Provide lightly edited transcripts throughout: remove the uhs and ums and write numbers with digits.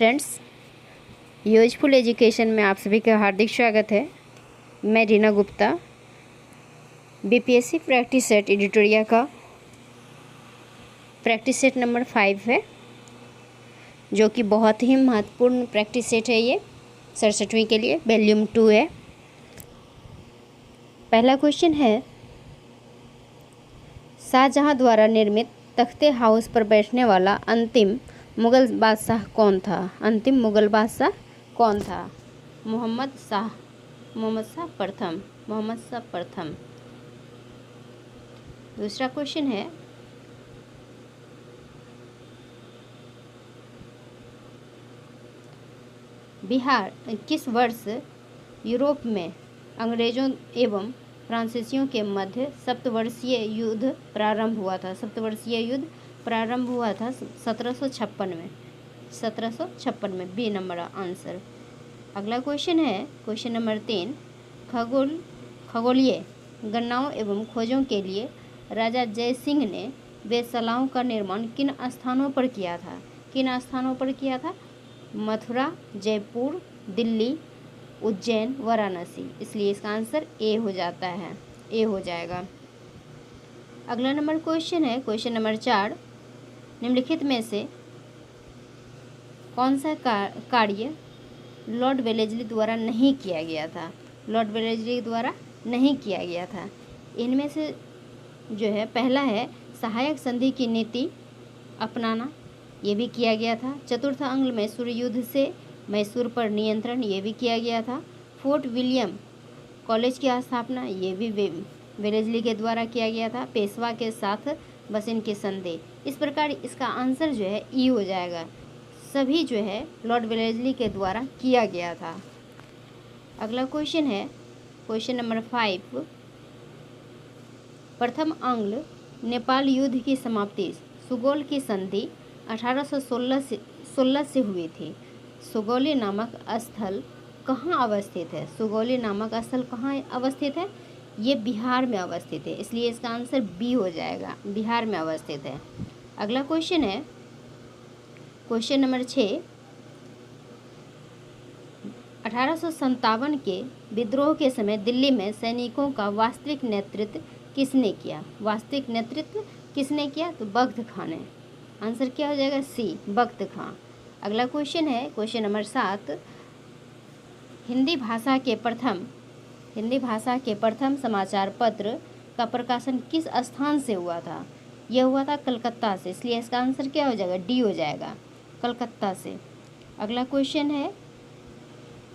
Friends, useful education में आप सभी का हार्दिक स्वागत है। मैं Reena Gupta, BPSC practice set editorial का प्रैक्टिस सेट नंबर 5 है, जो कि बहुत ही महत्वपूर्ण प्रैक्टिस सेट है। ये 67वीं के लिए वॉल्यूम 2 है। पहला क्वेश्चन है, शाहजहां द्वारा निर्मित तख्ते हाउस पर बैठने वाला अंतिम मुग़ल बादशाह कौन था? अंतिम मुग़ल बादशाह कौन था? मोहम्मद शाह प्रथम। दूसरा क्वेश्चन है, बिहार किस वर्ष यूरोप में अंग्रेजों एवं फ्रांसीसियों के मध्य सप्तवर्षीय युद्ध प्रारंभ हुआ था? सप्तवर्षीय युद्ध प्रारंभ हुआ था 1756 में। B number answer. अगला क्वेश्चन है, क्वेश्चन नंबर 3, खगोलीय गणनाओं एवं खोजों के लिए राजा जयसिंह ने वेधशालाओं का निर्माण किन स्थानों पर किया था? किन स्थानों पर किया था? मथुरा, जयपुर, दिल्ली, उज्जैन, वाराणसी। इसलिए इसका आंसर ए हो जाता है, ए हो जाएगा। अगला नंबर क्वेश्चन है, क्वेश्चन नंबर 4, निम्नलिखित में से कौन सा कार्य लॉर्ड वेलेस्ली द्वारा नहीं किया गया था? लॉर्ड वेलेस्ली द्वारा नहीं किया गया था। इनमें से जो है, पहला है सहायक संधि की नीति अपनाना, ये भी किया गया था। चतुर्थ अंग्ल मैसूर युद्ध से मैसूर पर नियंत्रण, ये भी किया गया था। फोर्ट विलियम कॉलेज की स्थापना, ये भी वेलेस्ली के द्वारा किया गया था। पेशवा के साथ बसिन की संधि। इस प्रकार इसका आंसर जो है ई हो जाएगा। सभी जो है लॉर्ड वेलेस्ली के द्वारा किया गया था। अगला क्वेश्चन है, क्वेश्चन नंबर 5, प्रथम आंग्ल नेपाल युद्ध की समाप्ति सुगौल की संधि 1816 से हुई थी। सुगौली नामक स्थल कहाँ अवस्थित है? सुगौली नामक स्थल कहाँ अवस्थित है? ये बिहार में अवस्थित है, इसलिए इसका आंसर बी हो जाएगा, बिहार में अवस्थित है। अगला क्वेश्चन है, क्वेश्चन नंबर 6, 1857 के विद्रोह के समय दिल्ली में सैनिकों का वास्तविक नेतृत्व किसने किया? वास्तविक नेतृत्व किसने किया? तो बख्त खां ने। आंसर क्या हो जाएगा? सी, बख्त खां। अगला क्वेश्चन है, क्वेश्चन नंबर 7, हिंदी भाषा के प्रथम समाचार पत्र का प्रकाशन किस स्थान से हुआ था? यह हुआ था कलकत्ता से, इसलिए इसका आंसर क्या हो जाएगा? डी हो जाएगा, कलकत्ता से। अगला क्वेश्चन है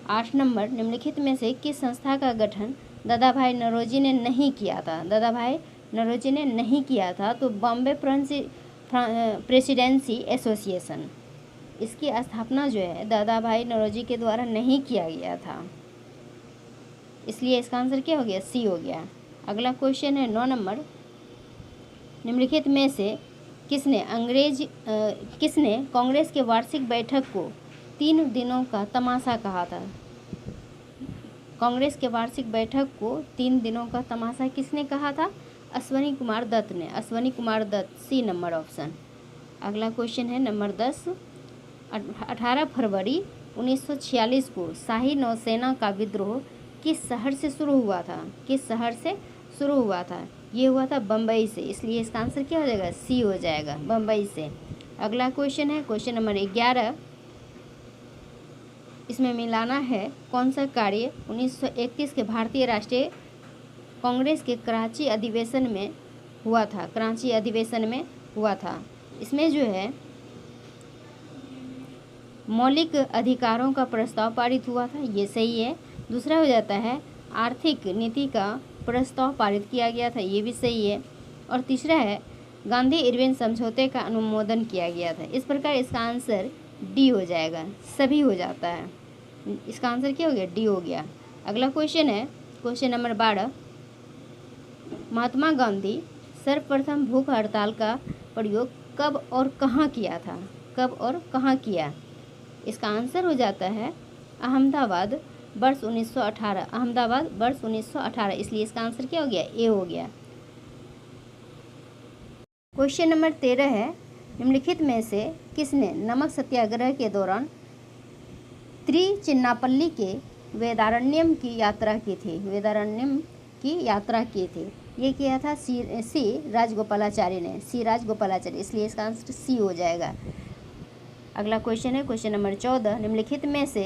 8 नंबर, निम्नलिखित में से किस संस्था का गठन दादा भाई नौरोजी ने नहीं किया था? दादा भाई नौरोजी ने नहीं किया था, तो बॉम्बे प्रेसिडेंसी एसोसिएशन, इसकी स्थापना जो है दादा भाई नौरोजी के द्वारा नहीं किया गया था, इसलिए इसका आंसर क्या हो गया? सी हो गया। अगला क्वेश्चन है 9 नंबर, निम्नलिखित में से किसने कांग्रेस के वार्षिक बैठक को 3 दिनों का तमाशा कहा था? कांग्रेस के वार्षिक बैठक को 3 दिनों का तमाशा किसने कहा था? अश्वनी कुमार दत्त ने। Ashwini Kumar Dutt, C number option. अगला क्वेश्चन है नंबर 10, 18 फरवरी 1946 को शाही नौसेना का विद्रोह किस शहर से शुरू हुआ था? किस शहर से शुरू हुआ था? ये हुआ था बम्बई से, इसलिए इसका आंसर क्या हो जाएगा? सी हो जाएगा, बम्बई से। अगला क्वेश्चन है, क्वेश्चन नंबर 11, इसमें मिलाना है कौन सा कार्य 1931 के भारतीय राष्ट्रीय कांग्रेस के कराची अधिवेशन में हुआ था? कराची अधिवेशन में हुआ था। इसमें जो है मौलिक अधिकारों का प्रस्ताव पारित हुआ था, ये सही है। दूसरा हो जाता है आर्थिक नीति का प्रस्ताव पारित किया गया था, ये भी सही है। और तीसरा है गांधी इरविन समझौते का अनुमोदन किया गया था। इस प्रकार इसका आंसर डी हो जाएगा, सभी हो जाता है। इसका आंसर क्या हो गया? डी हो गया। अगला क्वेश्चन है, क्वेश्चन नंबर 12, महात्मा गांधी सर्वप्रथम भूख हड़ताल का प्रयोग कब और कहाँ किया था? कब और कहाँ किया? इसका आंसर हो जाता है अहमदाबाद, वर्ष 1918। अहमदाबाद, वर्ष 1918, इसलिए इसका आंसर क्या हो गया? ए हो गया। क्वेश्चन नंबर 13 है, निम्नलिखित में से किसने नमक सत्याग्रह के दौरान त्रिचिन्नापल्ली के वेदारण्यम की यात्रा की थी, वेदारण्यम की यात्रा की थी। ये किया था सी राजगोपालाचारी ने, सी राजगोपालाचारी, इसलिए इसका आंसर सी हो जाएगा। अगला क्वेश्चन है क्वेश्चन नंबर 14, निम्नलिखित में से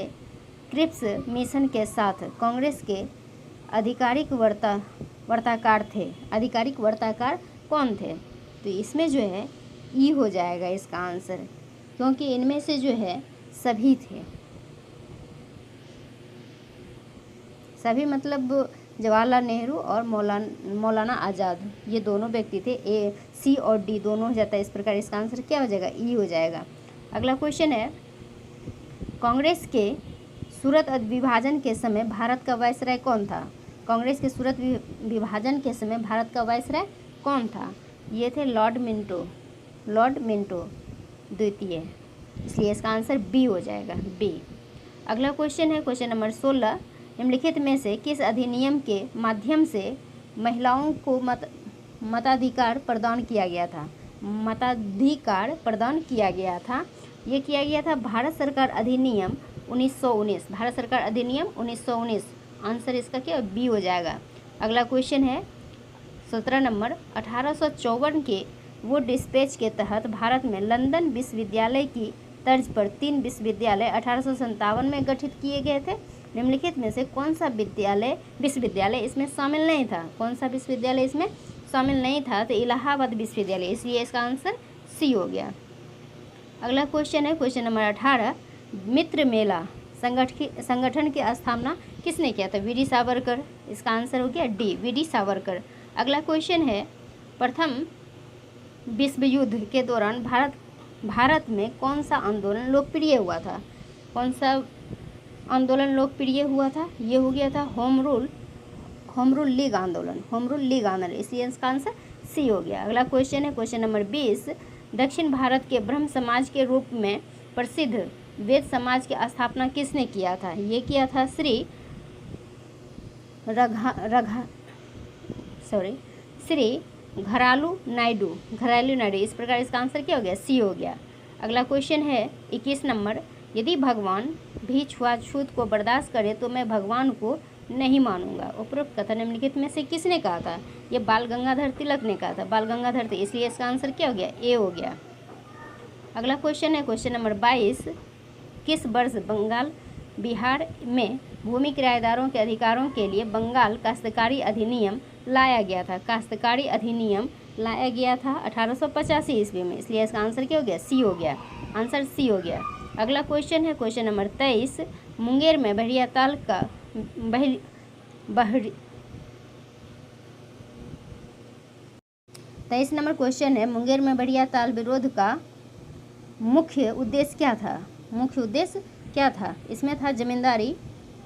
क्रिप्स मिशन के साथ कांग्रेस के आधिकारिक वार्ताकार थे, आधिकारिक वार्ताकार कौन थे? तो इसमें जो है ई हो जाएगा इसका आंसर, क्योंकि इनमें से जो है सभी थे, सभी मतलब जवाहरलाल नेहरू और मौलाना आज़ाद, ये दोनों व्यक्ति थे। ए सी और डी दोनों हो जाता है, इस प्रकार इसका आंसर क्या हो जाएगा? ई हो जाएगा। अगला क्वेश्चन है, कांग्रेस के सूरत विभाजन के समय भारत का वायसराय कौन था? कांग्रेस के सूरत विभाजन के समय भारत का वायसराय कौन था? ये थे लॉर्ड मिंटो द्वितीय, इसलिए इसका आंसर बी हो जाएगा, बी। अगला क्वेश्चन है क्वेश्चन नंबर 16, निम्नलिखित में से किस अधिनियम के माध्यम से महिलाओं को मताधिकार प्रदान किया गया था? मताधिकार प्रदान किया गया था, ये किया गया था भारत सरकार अधिनियम 1919, भारत सरकार अधिनियम 1919, आंसर इसका क्या बी हो जाएगा। अगला क्वेश्चन है 17 नंबर, 1854 के वो डिस्पैच के तहत भारत में लंदन विश्वविद्यालय की तर्ज पर 3 विश्वविद्यालय 1857 में गठित किए गए थे। निम्नलिखित में से कौन सा विश्वविद्यालय इसमें शामिल नहीं था? कौन सा विश्वविद्यालय इसमें शामिल नहीं था? तो इलाहाबाद विश्वविद्यालय, इसलिए इसका आंसर सी हो गया। अगला क्वेश्चन है क्वेश्चन नंबर 18, मित्र मेला संगठन की स्थापना किसने किया था? वी डी सावरकर, इसका आंसर हो गया डी, वी डी सावरकर। अगला क्वेश्चन है, प्रथम विश्व युद्ध के दौरान भारत में कौन सा आंदोलन लोकप्रिय हुआ था? कौन सा आंदोलन लोकप्रिय हुआ था? ये हो गया था होम रूल लीग आंदोलन, इसलिए इसका आंसर सी हो गया। अगला क्वेश्चन है क्वेश्चन नंबर 20, दक्षिण भारत के ब्रह्म समाज के रूप में प्रसिद्ध वेद समाज की स्थापना किसने किया था? ये किया था श्री घरालू नायडू, इस प्रकार इसका आंसर क्या हो गया? सी हो गया। अगला क्वेश्चन है 21 नंबर, यदि भगवान भी छुआछूत को बर्दाश्त करे तो मैं भगवान को नहीं मानूंगा, उपरोक्त कथन निम्नलिखित में से किसने कहा था? ये बाल गंगाधर तिलक ने कहा था, बाल गंगाधर तिलक, इसलिए इसका आंसर क्या हो गया? ए हो गया। अगला क्वेश्चन है क्वेश्चन नंबर 22, किस वर्ष बंगाल बिहार में भूमि किराएदारों के अधिकारों के लिए बंगाल काश्तकारी अधिनियम लाया गया था? काश्तकारी अधिनियम लाया गया था 1885 ईस्वी में, इसलिए इसका आंसर क्या हो गया? सी हो गया, आंसर सी हो गया। अगला क्वेश्चन है क्वेश्चन नंबर 23, मुंगेर में बहरिया ताल का 23 नंबर क्वेश्चन है, मुंगेर में बहरिया ताल विरोध का मुख्य उद्देश्य क्या था? मुख्य उद्देश्य क्या था? इसमें था जमींदारी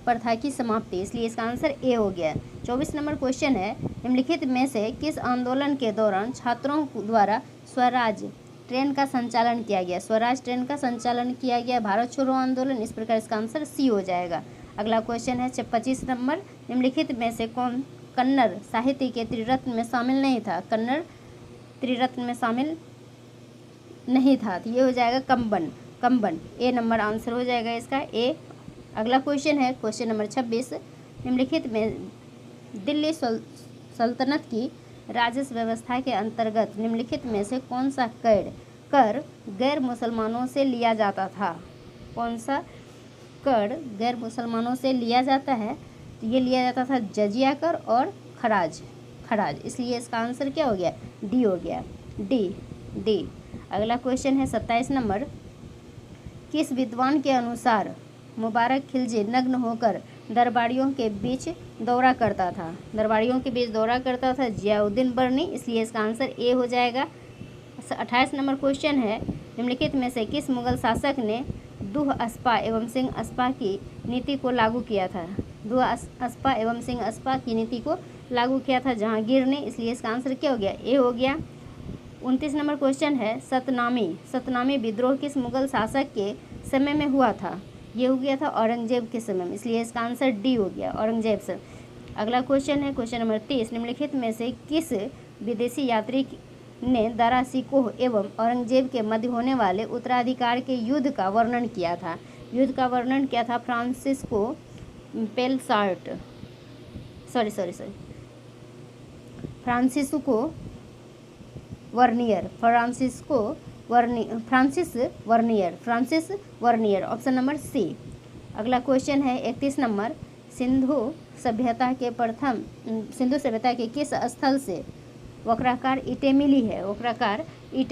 प्रथा की समाप्ति, इसलिए इसका आंसर ए हो गया। 24 नंबर क्वेश्चन है, निम्नलिखित में से किस आंदोलन के दौरान छात्रों द्वारा स्वराज ट्रेन का संचालन किया गया? स्वराज ट्रेन का संचालन किया गया, भारत छोड़ो आंदोलन, इस प्रकार इसका आंसर सी हो जाएगा। अगला क्वेश्चन है 25 नंबर, निम्नलिखित में से कौन कन्नड़ साहित्य के त्रिरत्न में शामिल नहीं था? कन्नड़ त्रिरत्न में शामिल नहीं था, तो ये हो जाएगा कंबन, ए नंबर आंसर हो जाएगा इसका ए। अगला क्वेश्चन है क्वेश्चन नंबर 26, निम्नलिखित में दिल्ली सल्तनत की राजस्व व्यवस्था के अंतर्गत निम्नलिखित में से कौन सा कर गैर मुसलमानों से लिया जाता था? कौन सा कर गैर मुसलमानों से लिया जाता है? तो ये लिया जाता था जजिया कर और खराज, इसलिए इसका आंसर क्या हो गया? डी हो गया, डी। अगला क्वेश्चन है 27 नंबर, किस विद्वान के अनुसार मुबारक खिलजी नग्न होकर दरबारियों के बीच दौरा करता था? जियाउद्दीन बर्नी, इसलिए इसका आंसर ए हो जाएगा। 28 नंबर क्वेश्चन है, निम्नलिखित में से किस मुगल शासक ने दूह अस्पा एवं सिंह अस्पा की नीति को लागू किया था? दूह अस्पा एवं सिंह अस्पा की नीति को लागू किया था जहांगीर ने, इसलिए इसका आंसर क्या हो गया? ए हो गया। 29 नंबर क्वेश्चन है, सतनामी विद्रोह किस मुगल शासक के समय में हुआ था? ये हो गया था औरंगजेब के समय में, इसलिए इसका आंसर डी हो गया, औरंगजेब से। अगला क्वेश्चन है क्वेश्चन नंबर 30, निम्नलिखित में से किस विदेशी यात्री ने दारा शिकोह एवं औरंगजेब के मध्य होने वाले उत्तराधिकार के युद्ध का वर्णन किया था? युद्ध का वर्णन किया था Francisco Pelsaert, Francis Bernier, option number C. अगला क्वेश्चन है 31 नंबर, सिंधु सभ्यता के किस स्थल से वक्राकार ईंटें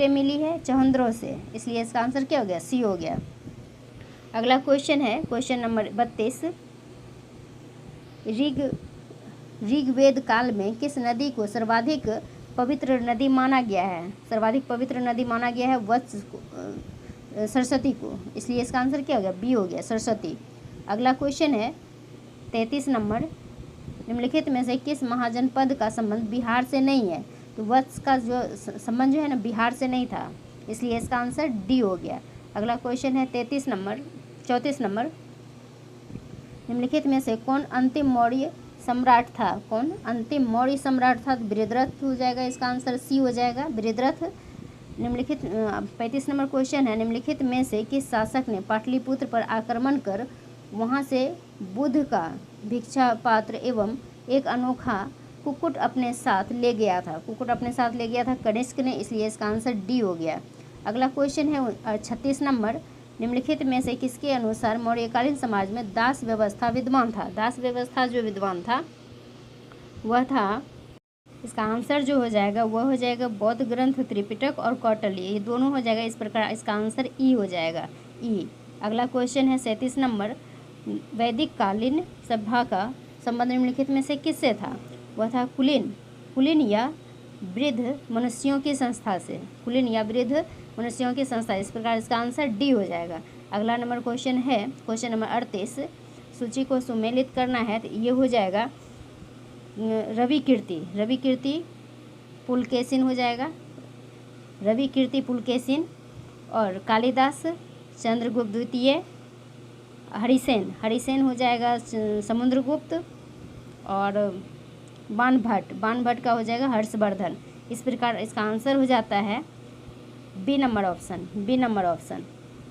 मिली है? चंद्रों से, इसलिए इसका आंसर क्या हो गया? सी हो गया। अगला क्वेश्चन है क्वेश्चन नंबर 32, ऋग्वेद काल में किस नदी को सर्वाधिक पवित्र नदी माना गया है? वत्स सरस्वती को, इसलिए इसका आंसर क्या हो गया? बी हो गया, सरस्वती। अगला क्वेश्चन है 33 नंबर, निम्नलिखित में से किस महाजनपद का संबंध बिहार से नहीं है? तो वत्स का जो संबंध जो है ना बिहार से नहीं था, इसलिए इसका आंसर डी हो गया। अगला क्वेश्चन है 34 नंबर, निम्नलिखित में से कौन अंतिम मौर्य सम्राट था? बृहद्रथ हो जाएगा, इसका आंसर सी हो जाएगा, बृहद्रथ। 35 नंबर क्वेश्चन है, निम्नलिखित में से किस शासक ने पाटलिपुत्र पर आक्रमण कर वहां से बुद्ध का भिक्षा पात्र एवं एक अनोखा कुक्कुट अपने साथ ले गया था? कनिष्क ने, इसलिए इसका आंसर डी हो गया। अगला क्वेश्चन है 36 नंबर, निम्नलिखित में से किसके अनुसार मौर्यकालीन समाज में दास व्यवस्था विद्यमान था? विद्वान था वह था, इसका आंसर जो हो जाएगा वह हो जाएगा बौद्ध ग्रंथ त्रिपिटक और कौटिल्य, ये दोनों हो जाएगा। इस प्रकार इसका आंसर ई हो जाएगा, ई। अगला क्वेश्चन है 37 नंबर, वैदिक कालीन सभ्यता का संबंध निम्नलिखित में से किससे था? वह था कुलीन या वृद्ध मनुष्यों की संस्था से, इस प्रकार इसका आंसर डी हो जाएगा। अगला नंबर क्वेश्चन है क्वेश्चन नंबर 38, सूची को सुमेलित करना है तो ये हो जाएगा रवि कीर्ति पुलकेशिन हो जाएगा, और कालिदास, चंद्रगुप्त द्वितीय, हरिसेन हो जाएगा समुद्रगुप्त, और बाणभट्ट का हो जाएगा हर्षवर्धन। इस प्रकार इसका आंसर हो जाता है बी नंबर ऑप्शन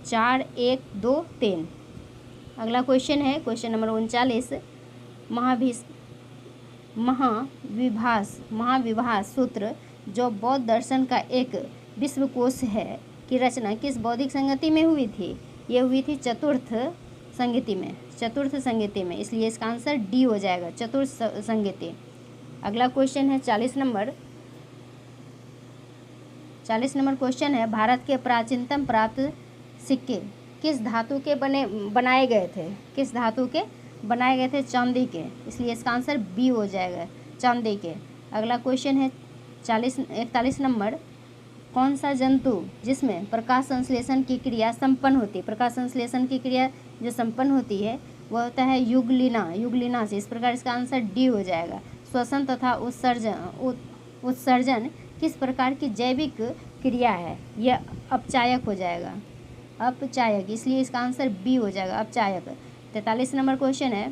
4, 1, 2, 3। अगला क्वेश्चन है क्वेश्चन नंबर 39, महाविभास सूत्र जो बौद्ध दर्शन का एक विश्वकोश है की रचना किस बौद्धिक संगति में हुई थी? ये हुई थी चतुर्थ संगति में, इसलिए इसका आंसर डी हो जाएगा, चतुर्थ संगति। अगला क्वेश्चन है 40 नंबर क्वेश्चन है, भारत के प्राचीनतम प्राप्त सिक्के किस धातु के बनाए गए थे? चांदी के, इसलिए इसका आंसर बी हो जाएगा, चांदी के। अगला क्वेश्चन है 41 नंबर, कौन सा जंतु जिसमें प्रकाश संश्लेषण की क्रिया संपन्न होती है? प्रकाश संश्लेषण की क्रिया जो संपन्न होती है वह होता है युगलिना से, इस प्रकार इसका आंसर डी हो जाएगा। श्वसन तथा उत्सर्जन किस प्रकार की जैविक क्रिया है? यह अपचायक हो जाएगा, इसलिए इसका आंसर बी हो जाएगा, अपचायक। 43 नंबर क्वेश्चन है,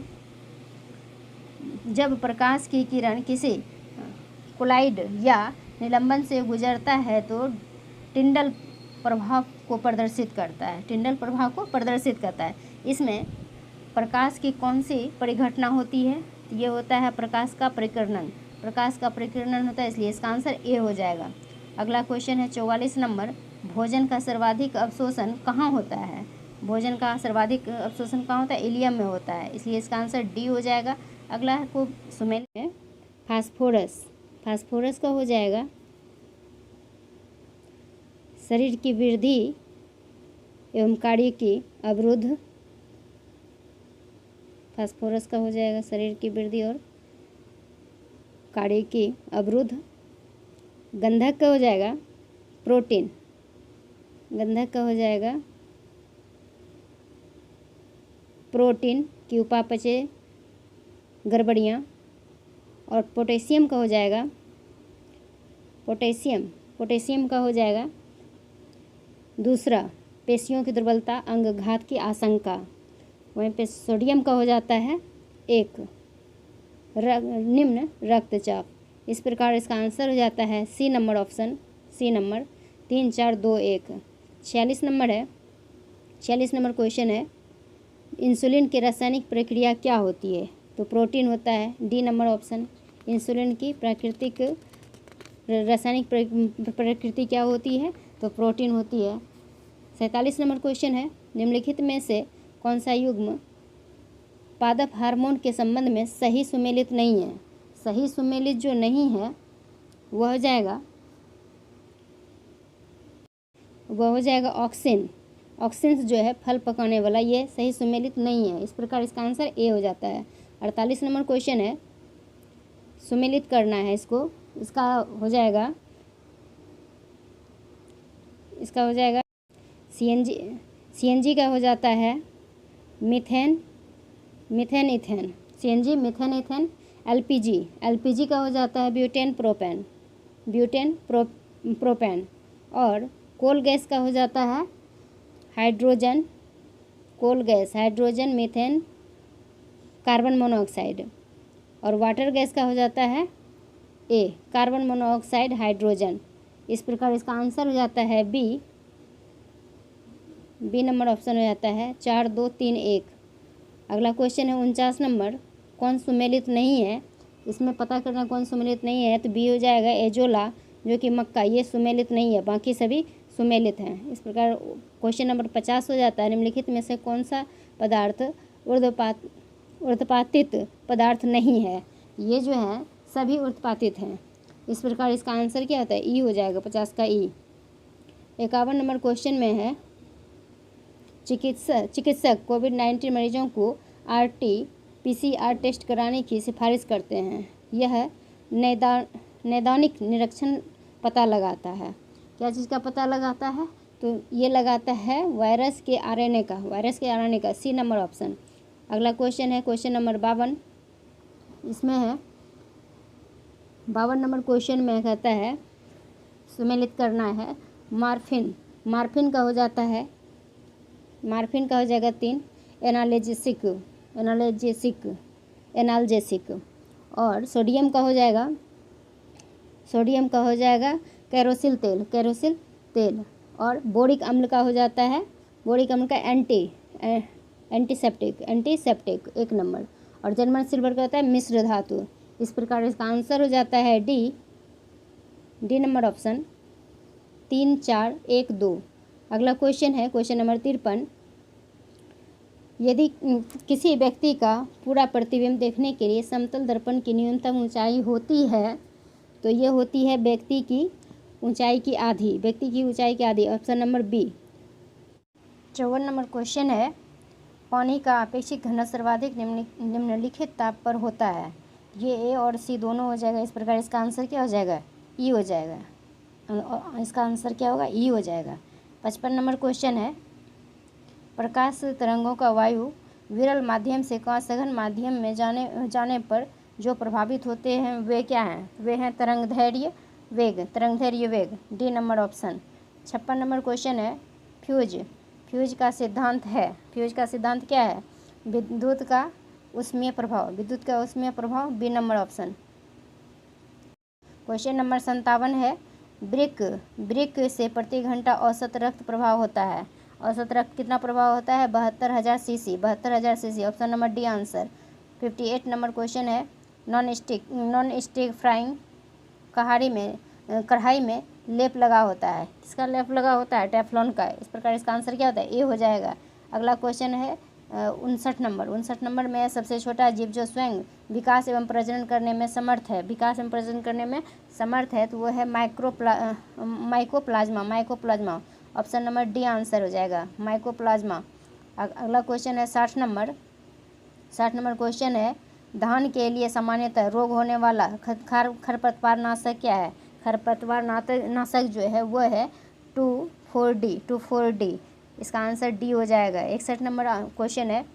जब प्रकाश की किरण किसी कोलाइड या निलंबन से गुजरता है तो टिंडल प्रभाव को प्रदर्शित करता है। इसमें प्रकाश की कौन सी परिघटना होती है? ये होता है प्रकाश का प्रकीर्णन होता है, इसलिए इसका आंसर ए हो जाएगा। अगला क्वेश्चन है 44 नंबर, भोजन का सर्वाधिक अवशोषण कहाँ होता है? इलियम में होता है, इसलिए इसका आंसर डी हो जाएगा। अगला को सुमेल में फास्फोरस का हो जाएगा शरीर की वृद्धि एवं कार्य की अवरुद्ध, फास्फोरस का हो जाएगा शरीर की वृद्धि और कार्य की अवरुद्ध। गंधक का हो जाएगा प्रोटीन, प्रोटीन की उपापचय गड़बड़ियाँ। और पोटेशियम का हो जाएगा दूसरा पेशियों की दुर्बलता, अंगघात की आशंका। वहीं पे सोडियम का हो जाता है एक निम्न रक्तचाप। इस प्रकार इसका आंसर हो जाता है C number option, 3, 4, 2, 1। 46 number question है, इंसुलिन की रासायनिक प्रक्रिया क्या होती है? तो प्रोटीन होता है, डी नंबर ऑप्शन। इंसुलिन की प्राकृतिक रासायनिक प्रकृति क्या होती है? तो प्रोटीन होती है। 47 नंबर क्वेश्चन है, निम्नलिखित में से कौन सा युग्म पादप हार्मोन के संबंध में सही सुमेलित नहीं है? सही सुमेलित जो नहीं है वह हो जाएगा ऑक्सिन। ऑक्सिन्स जो है फल पकाने वाला, ये सही सुमेलित नहीं है। इस प्रकार इसका आंसर ए हो जाता है। 48 नंबर क्वेश्चन है, सुमेलित करना है इसको। इसका हो जाएगा सीएनजी का हो जाता है methane ethane. CNG methane ethane. LPG का हो जाता है ब्यूटेन प्रोपेन। और कोल गैस का हो जाता है हाइड्रोजन मीथेन कार्बन मोनोऑक्साइड। और वाटर गैस का हो जाता है ए कार्बन मोनोऑक्साइड हाइड्रोजन। इस प्रकार इसका आंसर हो जाता है बी नंबर ऑप्शन हो जाता है। 4 2 3 1। अगला क्वेश्चन है 49 नंबर, कौन सुमेलित नहीं है? इसमें पता करना कौन सुमेलित नहीं है, तो बी हो जाएगा एजोला, जो कि मक्का, ये सुमेलित नहीं है, बाकी सभी सुमेलित हैं। इस प्रकार क्वेश्चन नंबर 50 हो जाता है, निम्नलिखित में से कौन सा पदार्थ ऊर्ध्वपातित पदार्थ नहीं है? ये जो है सभी ऊर्ध्वपातित हैं। इस प्रकार इसका आंसर क्या होता है? ई हो जाएगा, 50 का ई। 51 नंबर क्वेश्चन में है, चिकित्सक कोविड-19 मरीजों को RT-PCR टेस्ट कराने की सिफारिश करते हैं। यह नैदानिक निरीक्षण पता लगाता है। क्या चीज़ का पता लगाता है? तो ये लगाता है वायरस के आरएनए का, सी नंबर ऑप्शन। अगला क्वेश्चन है क्वेश्चन नंबर 52। इसमें है 52 नंबर क्वेश्चन में कहता है सुमेलित करना है मार्फिन का हो जाएगा 3 एनाल्जेसिक। और सोडियम का हो जाएगा कैरोसिल तेल। और बोरिक अम्ल का हो जाता है एंटीसेप्टिक 1 नंबर। और जर्मन सिल्वर का होता है मिश्र धातु। इस प्रकार इसका आंसर हो जाता है डी नंबर ऑप्शन। 3 4 1 2। अगला क्वेश्चन है क्वेश्चन नंबर 53। यदि किसी व्यक्ति का पूरा प्रतिबिंब देखने के लिए समतल दर्पण की न्यूनतम ऊंचाई होती है, तो ये होती है व्यक्ति की ऊंचाई की आधी। Option number B. 54 number question है, पानी का अपेक्षित घनत्व सर्वाधिक निम्नलिखित ताप पर होता है। ये ए और सी दोनों हो जाएगा। इस प्रकार इसका आंसर क्या हो जाएगा? ई हो जाएगा। इसका आंसर क्या होगा? ई हो जाएगा। 55 नंबर क्वेश्चन है, प्रकाश तरंगों का वायु विरल माध्यम से सघन माध्यम में जाने पर जो प्रभावित होते हैं वे क्या हैं? वे हैं तरंगदैर्घ्य वेग, D number option. 56 number question है, फ्यूज का सिद्धांत क्या है? विद्युत का उष्मीय प्रभाव, B number option. Question number 57 है, ब्रिक से प्रति घंटा औसत रक्त प्रभाव होता है। औसत रक्त कितना प्रभाव होता है? 72,000 CC. Option number D answer. 58 number question है, नॉन स्टिक फ्राइंग कढ़ाई में लेप लगा होता है। किसका लेप लगा होता है? टेफ्लॉन का। इस प्रकार इसका आंसर क्या होता है? ए हो जाएगा। अगला क्वेश्चन है 59 नंबर में, सबसे छोटा जीव जो स्वयं विकास एवं प्रजनन करने में समर्थ है, तो वो है mycoplasma. Option number D answer हो जाएगा, माइकोप्लाज्मा। अगला क्वेश्चन है 60 नंबर क्वेश्चन है, धान के लिए सामान्यतः रोग होने वाला खरपतवार नाशक क्या है? खरपतवार नाशक जो है वो है 2,4-D। इसका आंसर डी हो जाएगा। 61 नंबर क्वेश्चन है,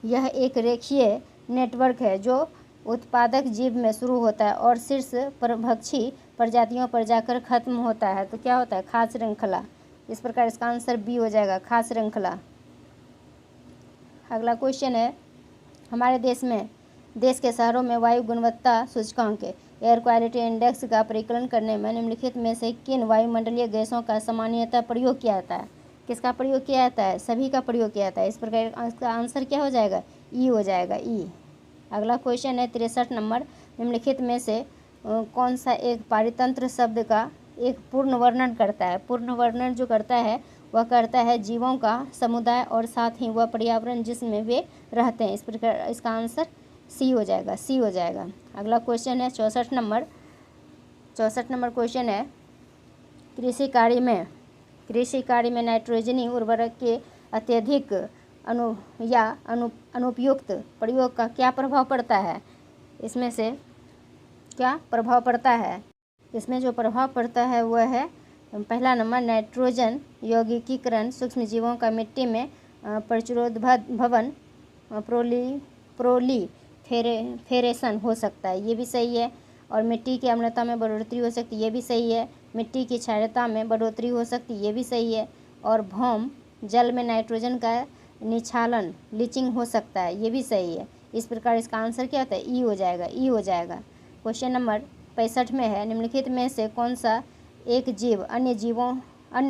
यह एक रेखीय नेटवर्क है जो उत्पादक जीव में शुरू होता है और शीर्ष परभक्षी प्रजातियों पर जाकर खत्म होता है, तो क्या होता है? खाद्य श्रृंखला। इस प्रकार इसका आंसर बी हो जाएगा, खाद्य श्रृंखला। अगला क्वेश्चन है, हमारे देश के शहरों में वायु गुणवत्ता सूचकांक एयर क्वालिटी इंडेक्स का परिकलन करने में निम्नलिखित में से किन वायुमंडलीय गैसों का सामान्यतः प्रयोग किया जाता है? किसका प्रयोग किया जाता है? सभी का प्रयोग किया जाता है। इस प्रकार इसका आंसर क्या हो जाएगा? ई हो जाएगा, ई। अगला क्वेश्चन है 63 नंबर, निम्नलिखित में से कौन सा एक पारितंत्र शब्द का एक पूर्ण वर्णन करता है? पूर्ण वर्णन जो करता है वह करता है जीवों का समुदाय और साथ ही वह पर्यावरण जिसमें वे रहते हैं। इस प्रकार इसका आंसर सी हो जाएगा, सी हो जाएगा। अगला क्वेश्चन है 64 नंबर। 64 नंबर क्वेश्चन है कृषि कार्य में नाइट्रोजनी उर्वरक के अत्यधिक अनुपयुक्त प्रयोग का क्या प्रभाव पड़ता है? इसमें से क्या प्रभाव पड़ता है? इसमें जो प्रभाव पड़ता है वह है पहला नंबर, नाइट्रोजन यौगिकीकरण सूक्ष्म जीवों का मिट्टी में प्रचुरोद्भवन प्रोलीफेरेशन हो सकता है, ये भी सही है। और मिट्टी की अम्लता में बढ़ोतरी हो सकती है, ये भी सही है। मिट्टी की क्षारता में बढ़ोतरी हो सकती है, ये भी सही है। और भौम जल में नाइट्रोजन का निक्षालन लीचिंग हो सकता है, ये भी सही है। इस प्रकार इसका आंसर क्या होता है? ई हो जाएगा, ई हो जाएगा। क्वेश्चन नंबर 65 में है, निम्नलिखित में से कौन सा एक जीव अन्य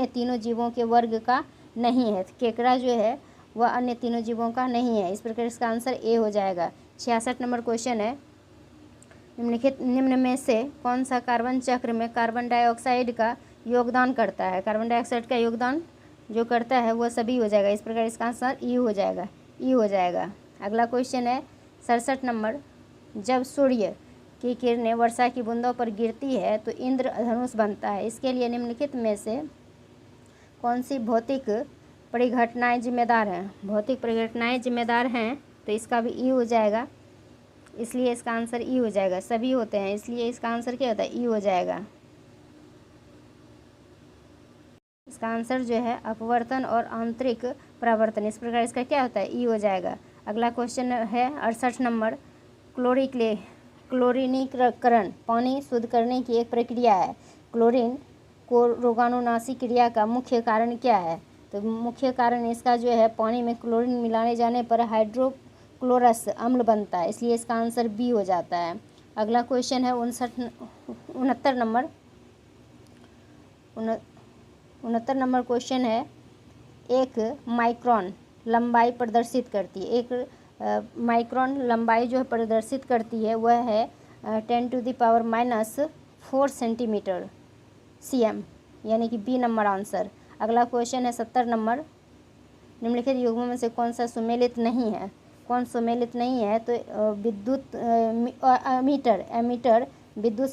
तीनों जीवों के वर्ग का नहीं है? केकड़ा जो है वह अन्य तीनों जीवों का नहीं है। इस प्रकार इसका आंसर ए हो जाएगा। 66 नंबर क्वेश्चन है, निम्न में से कौन सा कार्बन चक्र में कार्बन डाइऑक्साइड का योगदान करता है? कार्बन डाइऑक्साइड का योगदान जो करता है वह सभी हो जाएगा। इस प्रकार इसका आंसर ई हो जाएगा, ई हो जाएगा। अगला क्वेश्चन है 67 नंबर, जब सूर्य की किरणें वर्षा की बूंदों पर गिरती है तो इंद्रधनुष बनता है। इसके लिए निम्नलिखित में से कौन सी भौतिक परिघटनाएं जिम्मेदार हैं? भौतिक परिघटनाएं जिम्मेदार हैं, तो इसका भी ई हो जाएगा। इसलिए इसका आंसर ई हो जाएगा। सभी होते हैं, इसलिए इसका आंसर क्या होता है? ई हो जाएगा। इसका आंसर जो है अपवर्तन और आंतरिक परावर्तन। इस प्रकार इसका क्या होता है? ई हो जाएगा। अगला क्वेश्चन है 68 नंबर, क्लोरीनीकरण पानी शुद्ध करने की एक प्रक्रिया है। क्लोरीन को रोगाणुनाशी क्रिया का मुख्य कारण क्या है? तो मुख्य कारण इसका जो है पानी में क्लोरीन मिलाने जाने पर हाइड्रोक्लोरस अम्ल बनता है, इसलिए इसका आंसर बी हो जाता है। अगला क्वेश्चन है 69 नंबर क्वेश्चन है, एक माइक्रोन लंबाई प्रदर्शित करती है। एक माइक्रोन लंबाई जो प्रदर्शित करती है वह है 10⁻⁻⁴ सेंटीमीटर cm, यानी कि बी नंबर आंसर। अगला क्वेश्चन है 70 नंबर, निम्नलिखित युग्मों में से कौन सा सुमेलित नहीं है? कौन सुमेलित नहीं है? तो विद्युत एमीटर विद्युत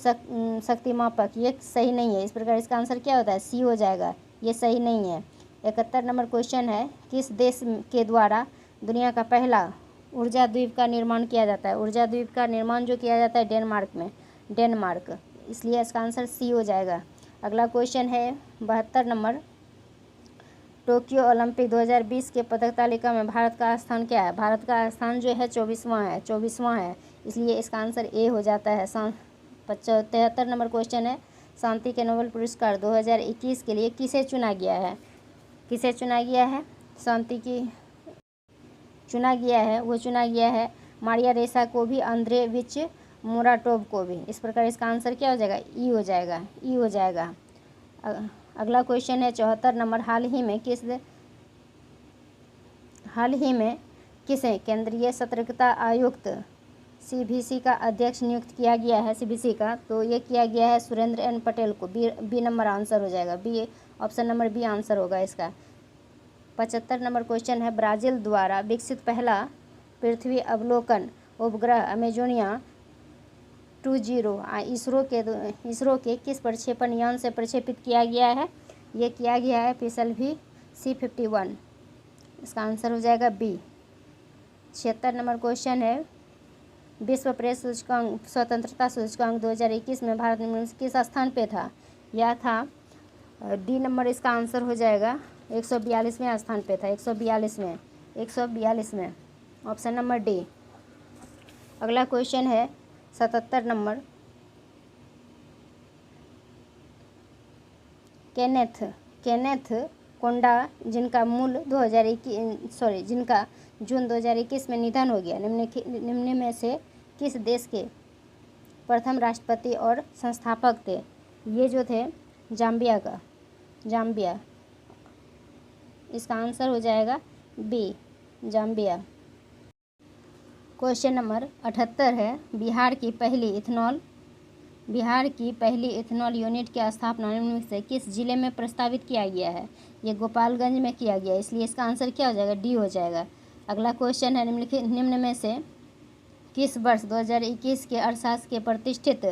शक्ति मापक, ये सही नहीं है। इस प्रकार इसका आंसर क्या होता है? सी हो जाएगा, ये सही नहीं है। 71 नंबर क्वेश्चन है, किस देश के द्वारा दुनिया का पहला ऊर्जा द्वीप का निर्माण किया जाता है? ऊर्जा द्वीप का निर्माण जो किया जाता है डेनमार्क, इसलिए इसका आंसर सी हो जाएगा। अगला क्वेश्चन है 72 नंबर, टोक्यो ओलंपिक 2020 के पदक तालिका में भारत का स्थान क्या है? भारत का स्थान जो है 24वां है, इसलिए इसका आंसर ए हो जाता है। 73 नंबर क्वेश्चन है, शांति के नोबेल पुरस्कार 2021 के लिए किसे चुना गया है? किसे चुना गया है? शांति की चुना गया है, वो चुना गया है मारिया रेसा को भी, आंद्रेविच मोराटोव को भी। इस प्रकार इसका आंसर क्या हो जाएगा? ई हो जाएगा, ई हो जाएगा। अगला क्वेश्चन है 74 नंबर, हाल ही में किसे केंद्रीय सतर्कता आयुक्त CBC का अध्यक्ष नियुक्त किया गया है? CBC का तो ये किया गया है सुरेंद्र एन पटेल को। बी नंबर आंसर हो जाएगा, B option number B answer होगा इसका। 75 नंबर क्वेश्चन है, ब्राज़ील द्वारा विकसित पहला पृथ्वी अवलोकन उपग्रह अमेजोनिया 20 इसरो के किस प्रक्षेपण यान से प्रक्षेपित किया गया है? ये किया गया है PSLV C51, इसका आंसर हो जाएगा बी। 76 नंबर क्वेश्चन है, विश्व प्रेस सूचकांक स्वतंत्रता सूचकांक 2021 में भारत में किस स्थान पे था? यह था डी नंबर, इसका आंसर हो जाएगा 142वें स्थान पे था, 142 में ऑप्शन नंबर डी। अगला क्वेश्चन है 77 नंबर, केनेथ कोंडा जिनका जिनका जून 2021 में निधन हो गया, निम्न में से किस देश के प्रथम राष्ट्रपति और संस्थापक थे? ये जो थे जाम्बिया। इसका आंसर हो जाएगा बी, जाम्बिया। क्वेश्चन नंबर 78 है, बिहार की पहली इथेनॉल यूनिट की स्थापना निम्न से किस जिले में प्रस्तावित किया गया है? ये गोपालगंज में किया गया है, इसलिए इसका आंसर क्या हो जाएगा? डी हो जाएगा। अगला क्वेश्चन है, निम्न में से किस वर्ष 2021 के अर्थशास्त्र के प्रतिष्ठित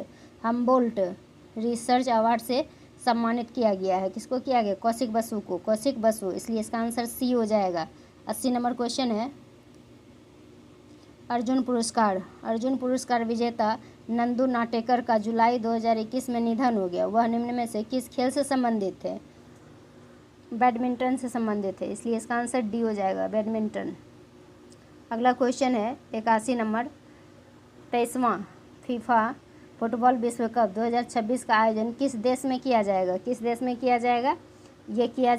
हम्बोल्ट रिसर्च अवार्ड से सम्मानित किया गया है? किसको किया गया? कौशिक बसु को, कौशिक बसु, इसलिए इसका आंसर सी हो जाएगा। 80 नंबर क्वेश्चन है, अर्जुन पुरस्कार विजेता नंदू नाटेकर का जुलाई 2021 में निधन हो गया। वह निम्न में से किस खेल से संबंधित थे? बैडमिंटन से संबंधित थे, इसलिए इसका आंसर डी हो जाएगा, बैडमिंटन। अगला क्वेश्चन है 81 नंबर, 23वां फीफा फुटबॉल विश्व कप 2026 का आयोजन किस देश में किया जाएगा? किस देश में किया जाएगा? ये किया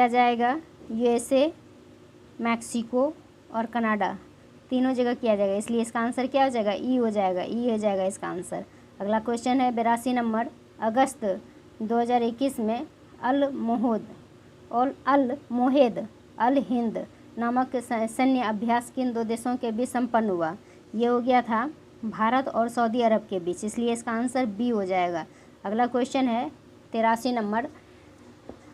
जाएगा यूएसए, मैक्सिको और कनाडा, तीनों जगह किया जाएगा, इसलिए इसका आंसर क्या हो जाएगा? ई हो जाएगा इसका आंसर। अगला क्वेश्चन है 82 नंबर, अगस्त 2021 में अल मोहेद अल हिंद नामक सैन्य अभ्यास किन दो देशों के बीच संपन्न हुआ? ये हो गया था भारत और सऊदी अरब के बीच, इसलिए इसका आंसर बी हो जाएगा। अगला क्वेश्चन है 83 नंबर,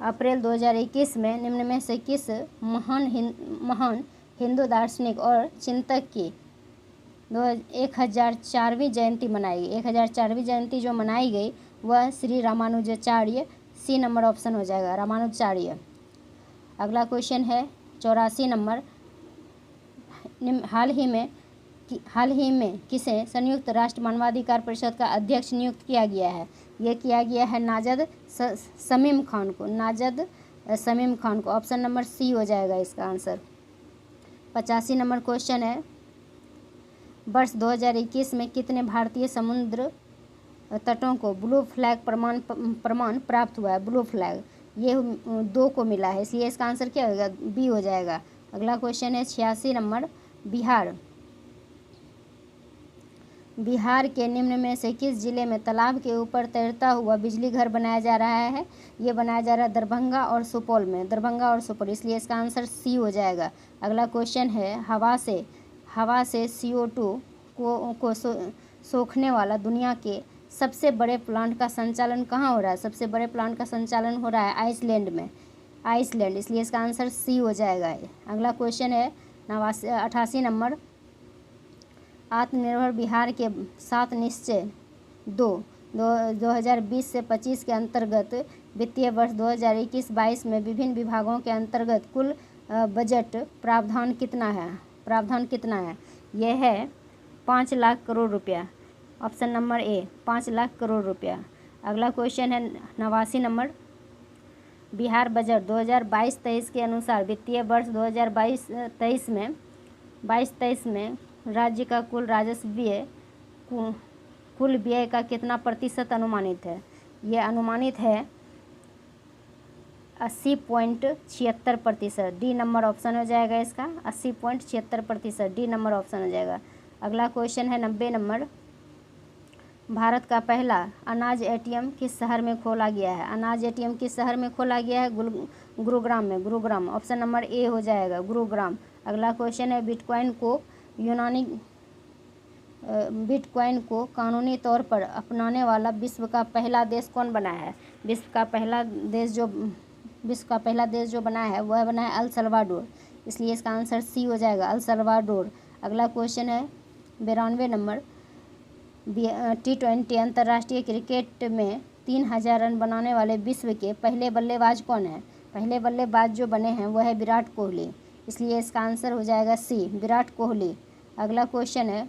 अप्रैल 2021 में निम्न में से किस महान हिंदू दार्शनिक और चिंतक की 1004वीं जयंती मनाई गई? 1004वीं जयंती जो मनाई गई वह Shri Ramanujacharya, C number option हो जाएगा, रामानुजाचार्य। अगला क्वेश्चन है 84 नंबर, हाल ही में किसे संयुक्त राष्ट्र मानवाधिकार परिषद का अध्यक्ष नियुक्त किया गया है? यह किया गया है नाजद शमीम खान को, ऑप्शन नंबर सी हो जाएगा इसका आंसर। 85 नंबर क्वेश्चन है, वर्ष 2021 में कितने भारतीय समुद्र तटों को ब्लू फ्लैग प्रमाण प्राप्त हुआ है? ब्लू फ्लैग ये 2 को मिला है, इसलिए इसका आंसर क्या होगा? बी हो जाएगा। अगला क्वेश्चन है 86 नंबर, बिहार के निम्न में से किस जिले में तालाब के ऊपर तैरता हुआ बिजली घर बनाया जा रहा है? ये बनाया जा रहा है दरभंगा और सुपौल, इसलिए इसका आंसर सी हो जाएगा। अगला क्वेश्चन है, हवा से CO2 को सोखने वाला दुनिया के सबसे बड़े प्लांट का संचालन कहाँ हो रहा है? सबसे बड़े प्लांट का संचालन हो रहा है आइसलैंड, इसलिए इसका आंसर सी हो जाएगा। अगला क्वेश्चन है 88 नंबर, आत्मनिर्भर बिहार के 7 निश्चय 2020 से 25 के अंतर्गत वित्तीय वर्ष 2021-22 में विभिन्न विभागों के अंतर्गत कुल बजट प्रावधान कितना है? यह है 5 लाख करोड़ रुपया, option number A, 5 lakh crore रुपया। अगला क्वेश्चन है 89 नंबर, बिहार बजट 2022-23 के अनुसार वित्तीय वर्ष 2022-23 में राज्य का कुल राजस्व कुल व्यय का कितना प्रतिशत अनुमानित है? यह अनुमानित है 80.76%, डी नंबर ऑप्शन हो जाएगा इसका, 80.76%, डी नंबर ऑप्शन हो जाएगा। अगला क्वेश्चन है 90 नंबर, भारत का पहला अनाज ATM किस शहर में खोला गया है? अनाज ATM किस शहर में खोला गया है? गुरुग्राम, ऑप्शन नंबर ए हो जाएगा, गुरुग्राम। अगला क्वेश्चन है, बिटकॉइन को कानूनी तौर पर अपनाने वाला विश्व का पहला देश कौन बना है? विश्व का पहला देश जो बना है वह बना है अल सल्वाडोर, इसलिए इसका आंसर सी हो जाएगा, अल सल्वाडोर। अगला क्वेश्चन है 92 नंबर, T20 अंतर्राष्ट्रीय क्रिकेट में 3000 रन बनाने वाले विश्व के पहले बल्लेबाज कौन है? पहले बल्लेबाज जो बने हैं वह है विराट कोहली, इसलिए इसका आंसर हो जाएगा सी, विराट कोहली। अगला क्वेश्चन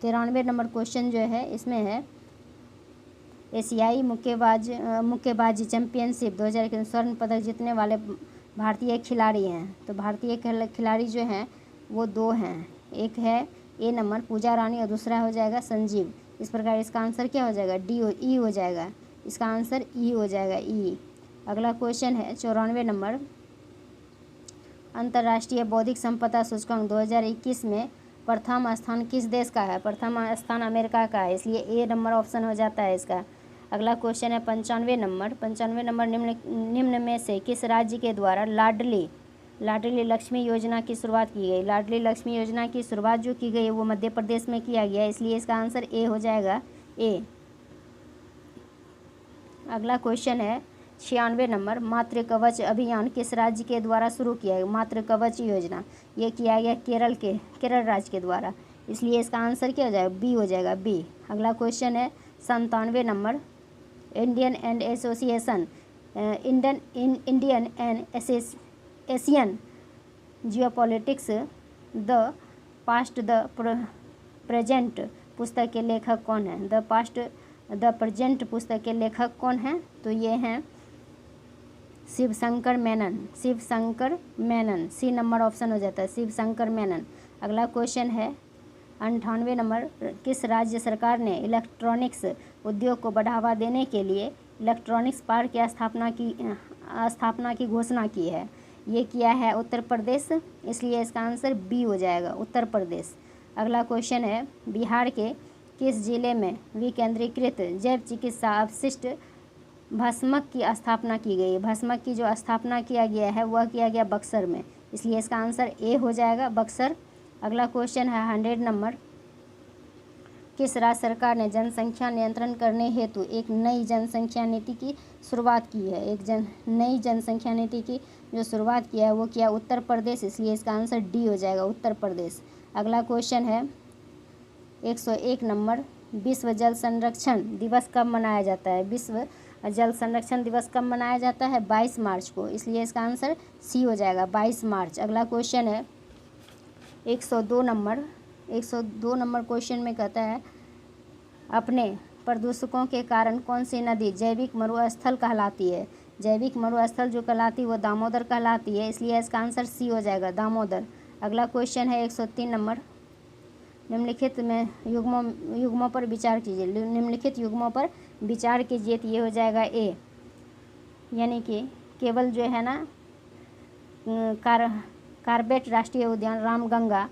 93 नंबर क्वेश्चन जो है इसमें है, एशियाई मुक्केबाजी चैंपियनशिप 2000 के स्वर्ण पदक जीतने वाले भारतीय खिलाड़ी हैं। तो भारतीय खिलाड़ी जो हैं वो 2 हैं, एक है ए नंबर पूजा रानी और दूसरा हो जाएगा संजीव। इस प्रकार इसका आंसर क्या हो जाएगा? ई हो जाएगा, इसका आंसर ई हो जाएगा, ई। अगला क्वेश्चन है 94 नंबर, अंतर्राष्ट्रीय बौद्धिक संपदा सूचकांक 2021 में प्रथम स्थान किस देश का है? प्रथम स्थान अमेरिका का है, इसलिए ए नंबर ऑप्शन हो जाता है इसका। अगला क्वेश्चन है 95 नंबर। 95 नंबर, निम्न में से किस राज्य के द्वारा लाडली लक्ष्मी योजना की शुरुआत की गई? लाडली लक्ष्मी योजना की शुरुआत जो की गई है वो मध्य प्रदेश में किया गया, इसलिए इसका आंसर ए हो जाएगा, ए। अगला क्वेश्चन है 96 नंबर। मातृ कवच अभियान किस राज्य के द्वारा शुरू किया गया? मातृ कवच योजना ये किया गया केरल राज्य के द्वारा, इसलिए इसका आंसर क्या हो जाएगा? बी हो जाएगा, बी। अगला क्वेश्चन है 97 number. Indian and Asian geopolitics the past the present पुस्तक के लेखक कौन है? द पास्ट द प्रेजेंट पुस्तक के लेखक कौन हैं? तो ये हैं Shivshankar Menon. C number option हो जाता है, शिवशंकर मेनन। अगला क्वेश्चन है 98 नंबर। किस राज्य सरकार ने इलेक्ट्रॉनिक्स उद्योग को बढ़ावा देने के लिए इलेक्ट्रॉनिक्स पार्क की स्थापना की घोषणा की है? ये किया है उत्तर प्रदेश, इसलिए इसका आंसर बी हो जाएगा, उत्तर प्रदेश। अगला क्वेश्चन है बिहार के किस जिले में विकेंद्रीकृत जैव चिकित्सा अपशिष्ट भस्मक की स्थापना की गई? भस्मक की जो स्थापना किया गया है वह किया गया बक्सर में, इसलिए इसका आंसर ए हो जाएगा, बक्सर। अगला क्वेश्चन है 100 नंबर। किस राज्य सरकार ने जनसंख्या नियंत्रण करने हेतु एक नई जनसंख्या नीति की शुरुआत की है? नई जनसंख्या नीति की जो शुरुआत किया है वो किया उत्तर प्रदेश, इसलिए इसका आंसर डी हो जाएगा, उत्तर प्रदेश। अगला क्वेश्चन है 101 नंबर। विश्व जल संरक्षण दिवस कब मनाया जाता है? विश्व जल संरक्षण दिवस कब मनाया जाता है? 22 मार्च को, इसलिए इसका आंसर सी हो जाएगा, 22 मार्च। अगला क्वेश्चन है 102 नंबर। 102 नंबर क्वेश्चन में कहता है अपने प्रदूषकों के कारण कौन सी नदी जैविक मरुस्थल कहलाती है? जैविक मरुस्थल जो कहलाती है वो दामोदर कहलाती है, इसलिए इसका आंसर सी हो जाएगा, दामोदर। अगला क्वेश्चन है 103 नंबर। निम्नलिखित में युग्मों पर विचार कीजिए। निम्नलिखित युग्मों पर विचार कीजिए, तो ये हो जाएगा ए, यानी कि केवल जो है ना कार्बेट राष्ट्रीय उद्यान रामगंगा,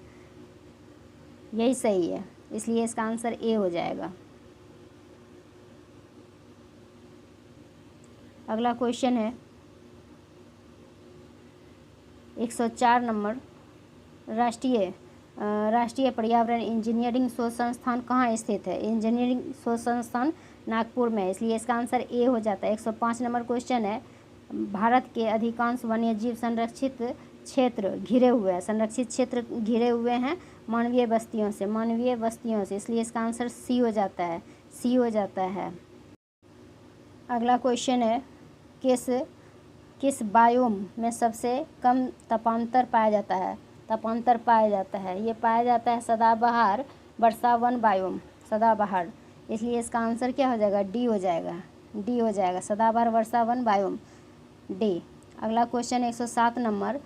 यही सही है, इसलिए इसका आंसर ए हो जाएगा। अगला क्वेश्चन है 104 नंबर। राष्ट्रीय पर्यावरण इंजीनियरिंग शोध संस्थान कहाँ स्थित है? इंजीनियरिंग शोध संस्थान नागपुर में, इसलिए इसका आंसर ए हो जाता है। 105 नंबर क्वेश्चन है भारत के अधिकांश वन्यजीव संरक्षित क्षेत्र घिरे हुए हैं मानवीय बस्तियों से, इसलिए इसका आंसर सी हो जाता है। अगला क्वेश्चन है किस बायोम में सबसे कम तापांतर पाया जाता है? ये पाया जाता है सदाबहार वर्षावन बायोम, सदाबहार, इसलिए इसका आंसर क्या हो जाएगा? डी हो जाएगा, सदाबहार वर्षावन बायोम, डी। अगला क्वेश्चन 107 नंबर।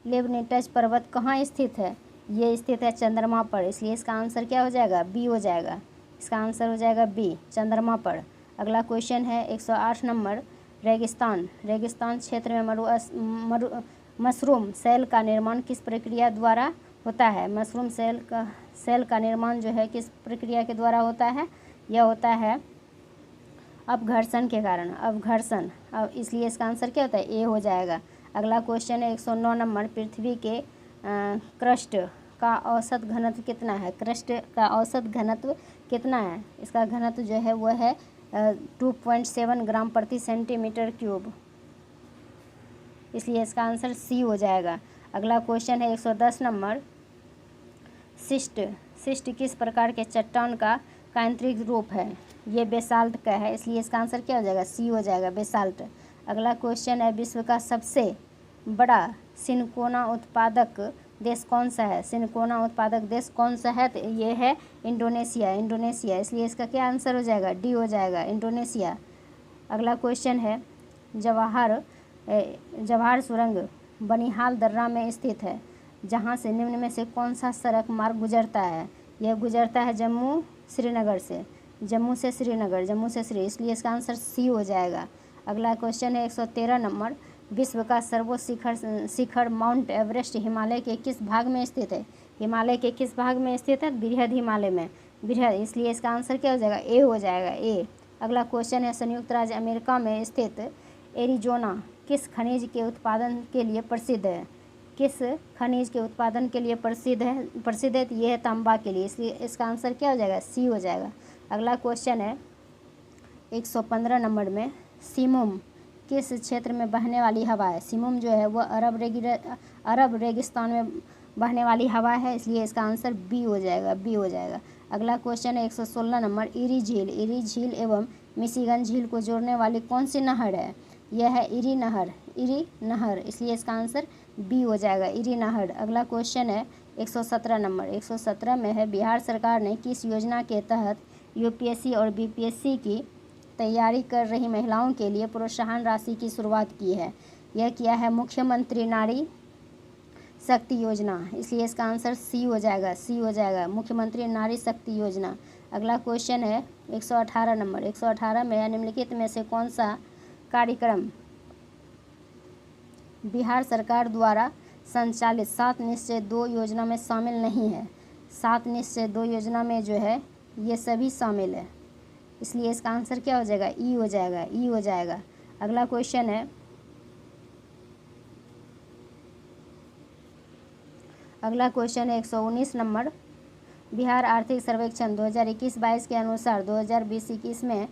लेबनिटज पर्वत कहाँ स्थित है? ये स्थित है चंद्रमा पर, इसलिए इसका आंसर क्या हो जाएगा? बी हो जाएगा, इसका आंसर हो जाएगा बी, चंद्रमा पर। अगला क्वेश्चन है 108 नंबर। रेगिस्तान क्षेत्र में मशरूम सेल का निर्माण किस प्रक्रिया द्वारा होता है? मशरूम सेल का निर्माण जो है किस प्रक्रिया के द्वारा होता है? यह होता है अपघर्षण के कारण, अब इसलिए इसका आंसर क्या होता है? ए हो जाएगा। अगला क्वेश्चन है 109 नंबर। पृथ्वी के क्रस्ट का औसत घनत्व कितना है? क्रस्ट का औसत घनत्व कितना है? इसका घनत्व जो है वह है 2.7 ग्राम प्रति सेंटीमीटर क्यूब, इसलिए इसका आंसर सी हो जाएगा। अगला क्वेश्चन है 110 नंबर। सिस्ट किस प्रकार के चट्टान का आंतरिक रूप है? ये बेसाल्ट का है, इसलिए इसका आंसर क्या हो जाएगा? सी हो जाएगा, बेसाल्ट। अगला क्वेश्चन है विश्व का सबसे बड़ा सिनकोना उत्पादक देश कौन सा है? सिनकोना उत्पादक देश कौन सा है? तो ये है इंडोनेशिया, इसलिए इसका क्या आंसर हो जाएगा? डी हो जाएगा, इंडोनेशिया। अगला क्वेश्चन है जवाहर सुरंग बनिहाल दर्रा में स्थित है, जहाँ से निम्न में से कौन सा सड़क मार्ग गुजरता है? यह गुजरता है जम्मू से श्रीनगर, इसलिए इसका आंसर सी हो जाएगा। अगला क्वेश्चन है 113 नंबर। विश्व का सर्वोच्च शिखर माउंट एवरेस्ट हिमालय के किस भाग में स्थित है? बृहद हिमालय में, बृहद, इसलिए इसका आंसर क्या हो जाएगा? ए हो जाएगा, ए। अगला क्वेश्चन है, संयुक्त राज्य अमेरिका में स्थित एरिजोना किस खनिज के उत्पादन के लिए प्रसिद्ध है? किस खनिज के उत्पादन के लिए प्रसिद्ध है? तो ये है तांबा के लिए, इसलिए इसका आंसर क्या हो जाएगा? सी हो जाएगा। अगला क्वेश्चन है 115 नंबर में, सिमुम किस क्षेत्र में बहने वाली हवा है? सिमुम जो है वह अरब रेगिस्तान में बहने वाली हवा है, इसलिए इसका आंसर बी हो जाएगा, बी हो जाएगा। अगला क्वेश्चन है 116 नंबर, इरी झील एवं मिशिगन झील को जोड़ने वाली कौन सी नहर है? यह है इरी नहर, इसलिए इसका आंसर बी हो जाएगा, इरी नहर। अगला क्वेश्चन है 117 नंबर, 117 में है, बिहार सरकार ने किस योजना के तहत यूपीएससी और बीपीएससी की तैयारी कर रही महिलाओं के लिए प्रोत्साहन राशि की शुरुआत की है? यह किया है मुख्यमंत्री नारी शक्ति योजना, इसलिए इसका आंसर सी हो जाएगा, सी हो जाएगा, मुख्यमंत्री नारी शक्ति योजना। अगला क्वेश्चन है 118 नंबर, 118 में निम्नलिखित में से कौन सा कार्यक्रम बिहार सरकार द्वारा संचालित 7 निश्चय 2 योजना में शामिल नहीं है? 7 निश्चय 2 योजना में जो है ये सभी शामिल है, इसलिए इसका आंसर क्या हो जाएगा? ई हो जाएगा, ई हो जाएगा। अगला क्वेश्चन है, अगला क्वेश्चन है 119 नंबर, बिहार आर्थिक सर्वेक्षण 2021-22 के अनुसार 2020-21 में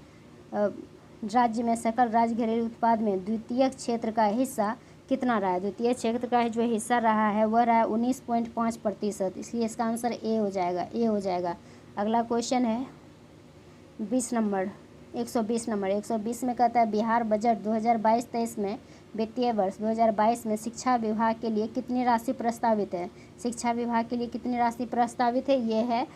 राज्य में सकल राज्य घरेलू उत्पाद में द्वितीय क्षेत्र का हिस्सा कितना रहा है? द्वितीय क्षेत्र का जो हिस्सा रहा है वह रहा है 19.5%, इसलिए इसका आंसर ए हो जाएगा, ए हो जाएगा। अगला क्वेश्चन है 120 नंबर, 120 में कहता है, बिहार बजट 2022-23 में वित्तीय वर्ष 2022 में शिक्षा विभाग के लिए कितनी राशि प्रस्तावित है? शिक्षा विभाग के लिए कितनी राशि प्रस्तावित है? ये है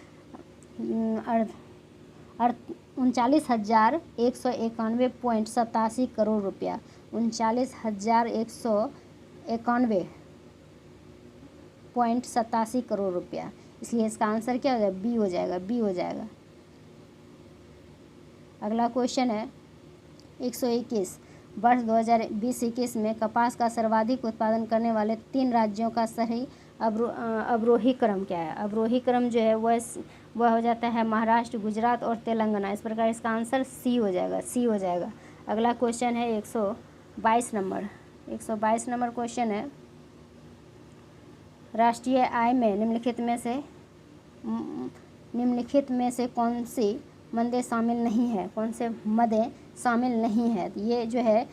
39,191.87 करोड़ रुपया, 39,191.87 करोड़ रुपया, इसलिए इसका आंसर क्या हो जाएगा? बी हो जाएगा, बी हो जाएगा। अगला क्वेश्चन है 121, वर्ष 2020-21 में कपास का सर्वाधिक उत्पादन करने वाले 3 राज्यों का सही अवरोही क्रम क्या है? अवरोही क्रम जो है वह हो जाता है महाराष्ट्र, गुजरात और तेलंगाना, इस प्रकार इसका आंसर सी हो जाएगा, सी हो जाएगा। अगला क्वेश्चन है 122 नंबर, 122 नंबर क्वेश्चन है, राष्ट्रीय आय में निम्नलिखित में से कौन सी मदें शामिल नहीं है? कौन से मदें शामिल नहीं है? ये जो है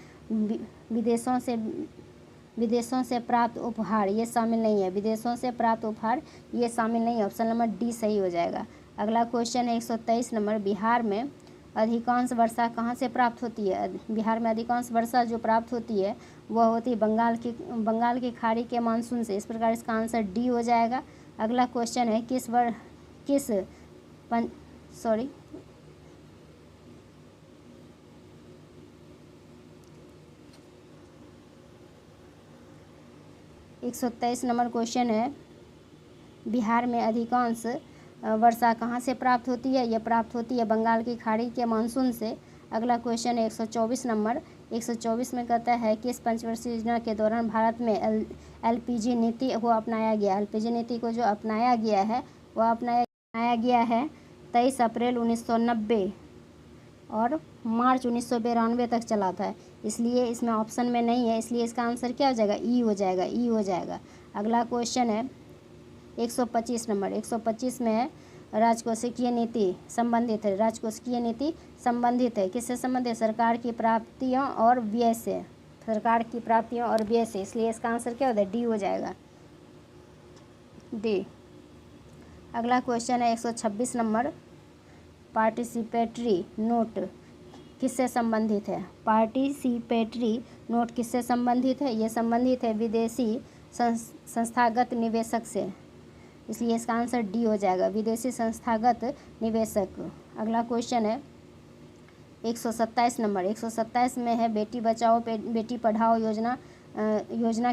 विदेशों से प्राप्त उपहार, ये शामिल नहीं है, विदेशों से प्राप्त उपहार ये शामिल नहीं है, ऑप्शन नंबर डी सही हो जाएगा। अगला क्वेश्चन है 123 नंबर, बिहार में अधिकांश वर्षा कहाँ से प्राप्त होती है? बिहार में अधिकांश वर्षा जो प्राप्त होती है वह होती है बंगाल की खाड़ी के मानसून से, इस प्रकार इसका आंसर डी हो जाएगा। अगला क्वेश्चन है, किस 123 नंबर क्वेश्चन है, बिहार में अधिकांश वर्षा कहाँ से प्राप्त होती है? यह प्राप्त होती है बंगाल की खाड़ी के मानसून से। अगला क्वेश्चन है 124 नंबर, 124 में कहता है, किस पंचवर्षीय योजना के दौरान भारत में एलपीजी नीति को अपनाया गया? एलपीजी नीति को जो अपनाया गया है वह अपनाया गया है 23 अप्रैल 1990 और मार्च 1992 तक चला था, इसलिए इसमें ऑप्शन में नहीं है, इसलिए इसका आंसर क्या हो जाएगा? ई हो जाएगा, ई हो जाएगा। अगला क्वेश्चन है 125 नंबर, 125 में है, राजकोषीय नीति संबंधित है, राजकोषीय नीति संबंधित है, किससे संबंधित? सरकार की प्राप्तियों और व्यय से, सरकार की प्राप्तियों और व्यय से, इसलिए इसका आंसर क्या होता है? डी हो जाएगा, डी। अगला क्वेश्चन है 126 नंबर, पार्टिसिपेटरी नोट किससे संबंधित है? पार्टिसिपेटरी नोट किससे संबंधित है? ये संबंधित है विदेशी संस्थागत निवेशक से, इसलिए इसका आंसर डी हो जाएगा, विदेशी संस्थागत निवेशक। अगला क्वेश्चन है 127 नंबर, 127 में है, बेटी बचाओ बेटी पढ़ाओ योजना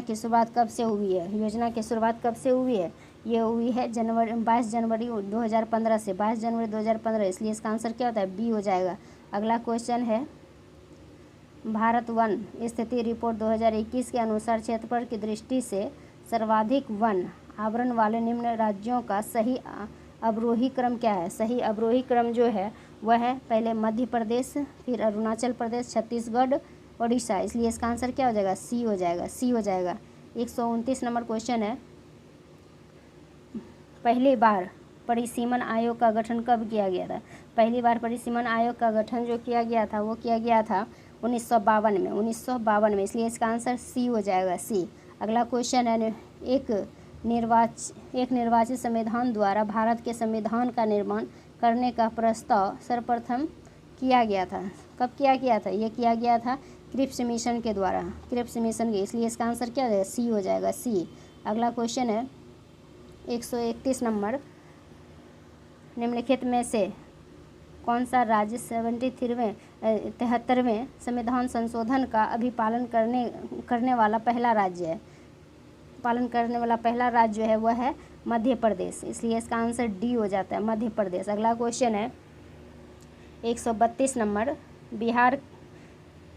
की शुरुआत कब से हुई है? योजना की शुरुआत कब से हुई है? ये हुई है 22 जनवरी 2015 से, 22 जनवरी 2015, इसलिए इसका आंसर क्या होता है? बी हो जाएगा। अगला क्वेश्चन है, भारत वन स्थिति रिपोर्ट 2021 के अनुसार क्षेत्रफल की दृष्टि से सर्वाधिक वन आवरण वाले निम्न राज्यों का सही अवरोही क्रम क्या है? सही अवरोही क्रम जो है वह है पहले मध्य प्रदेश, फिर अरुणाचल प्रदेश, छत्तीसगढ़, उड़ीसा। इसलिए इसका आंसर क्या हो जाएगा? सी हो जाएगा, सी हो जाएगा। 129 नंबर क्वेश्चन है, पहली बार परिसीमन आयोग का गठन कब किया गया था? पहली बार परिसीमन आयोग का गठन जो किया गया था वो किया गया था 1952 में, 1952 में। इसलिए इसका आंसर सी हो जाएगा, सी। अगला क्वेश्चन है, एक निर्वाचित संविधान द्वारा भारत के संविधान का निर्माण करने का प्रस्ताव सर्वप्रथम किया गया था। कब किया गया था? ये किया गया था क्रिप्स मिशन के द्वारा, क्रिप्स मिशन के। इसलिए इसका आंसर क्या हो जाएगा? सी हो जाएगा, सी। अगला क्वेश्चन है 131 नंबर, निम्नलिखित में से कौन सा राज्य 73वें संविधान संशोधन का अभिपालन करने वाला पहला राज्य है? पालन करने वाला पहला राज्य जो है वह है मध्य प्रदेश। इसलिए इसका आंसर डी हो जाता है, मध्य प्रदेश। अगला क्वेश्चन है 132 नंबर, बिहार